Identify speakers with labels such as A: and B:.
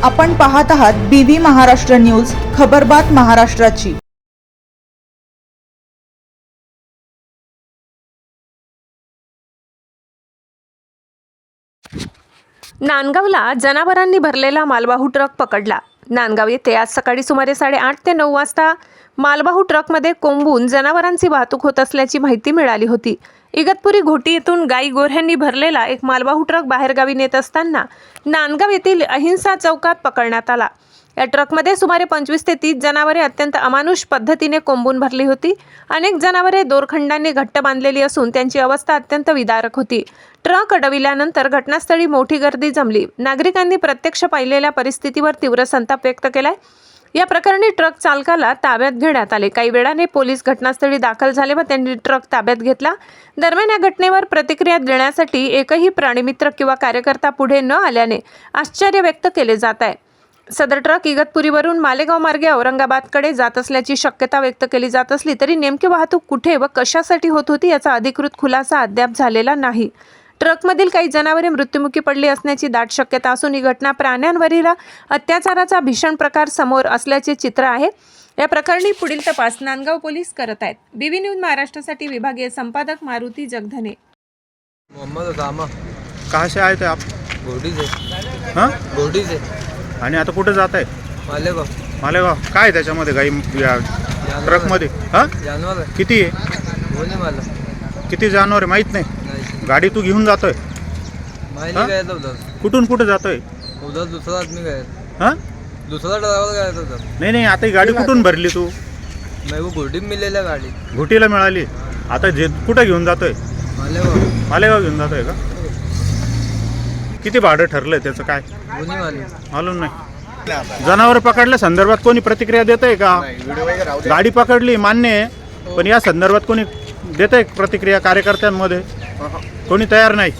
A: आपण पाहत आहात BV महाराष्ट्र न्यूज, खबरबात महाराष्ट्राची।
B: नांदगावला जनावरांनी भरलेला मालवाहू ट्रक पकडला। नांदगाव येथे आज सकाळी सुमारे 8:30 ते 9 वाजता मालवाहू ट्रकमध्ये कोंबून जनावरांची वाहतूक होत असल्याची माहिती मिळाली होती। इगतपुरी घोटी येथून गाई गोऱ्ह्यांनी भरलेला एक मालवाहू ट्रक बाहेरगावी नेत असताना नांदगाव येथील अहिंसा चौकात पकडण्यात आला। या ट्रकमध्ये सुमारे 25 ते 30 जनावरे अत्यंत अमानुष पद्धतीने कोंबून भरली होती। अनेक जनावरे दोरखंडांनी घट्ट बांधलेली असून त्यांची अवस्था अत्यंत विदारक होती। ट्रक अडविल्यानंतर घटनास्थळी मोठी गर्दी जमली। नागरिकांनी प्रत्यक्ष पाहिलेल्या परिस्थितीवर तीव्र संताप व्यक्त केलाय। या प्रकरणी ट्रक चालकाला ताब्यात घेण्यात आले। काही वेळाने पोलीस घटनास्थळी दाखल झाले व त्यांनी ट्रक ताब्यात घेतला। दरम्यान या घटनेवर प्रतिक्रिया देण्यासाठी एकही प्राणीमित्र किंवा कार्यकर्ता पुढे न आल्याने आश्चर्य व्यक्त केले जात आहे। सदर ट्रक इगतपुरीवरून मालेगाव मार्गे औरंगाबादकडे जात असल्याची शक्यता व्यक्त केली जात असली तरी नेमकी वाहतूक कुठे व कशासाठी होत होती याचा अधिकृत खुलासा अद्याप झालेला नाही। ट्रकमधील काही जनावरे मृत्युमुखी पडली असण्याची दाट शक्यता असून ही घटना प्राण्यांवरील अत्याचाराचा भीषण प्रकार समोर असल्याचे चित्र आहे। या प्रकरणी पुढील तपास नांदगाव पोलीस करत आहेत। BV न्यूज महाराष्ट्रासाठी विभागीय संपादक मारुती जगधने।
C: मोहम्मद उसामा।
D: कहाँ से आए थे आप?
C: घोटी से।
D: हाँ,
C: घोटी से।
D: आणि आता कुठे जात आहे?
C: मालेगाव।
D: मालेगाव। काय त्याच्यामध्ये गाई या ट्रकमध्ये? हां,
C: जानवर आहे।
D: किती आहे?
C: कोणी मला
D: किती जानवर आहे माहीत नाही?
C: नाही
D: गाडी तू घेऊन जातोय?
C: माहिती गया था उधर।
D: कुठून कुठे जातोय?
C: उधर दूसरा आदमी गया था।
D: हां,
C: दूसरा ड्राइवर गया था उधर।
D: नाही नाही, आता ही गाडी कुठून भरली तू?
C: मैं वो घोटी में मिलेला गाडी।
D: घोटीला मिळाली। आता कुठे घेऊन जातोय?
C: मालेगाव।
D: मालेगाव घेऊन जातोय का? किती भाडं ठरलंय त्याचं काय?
C: कोणी
D: मालूम नाही। जनावर पकडल्या संदर्भात कोणी प्रतिक्रिया देत आहे का? गाडी पकडली मान्य आहे, पण या संदर्भात कोणी देत आहे प्रतिक्रिया? कार्यकर्त्यांमध्ये कोणी तयार नाही।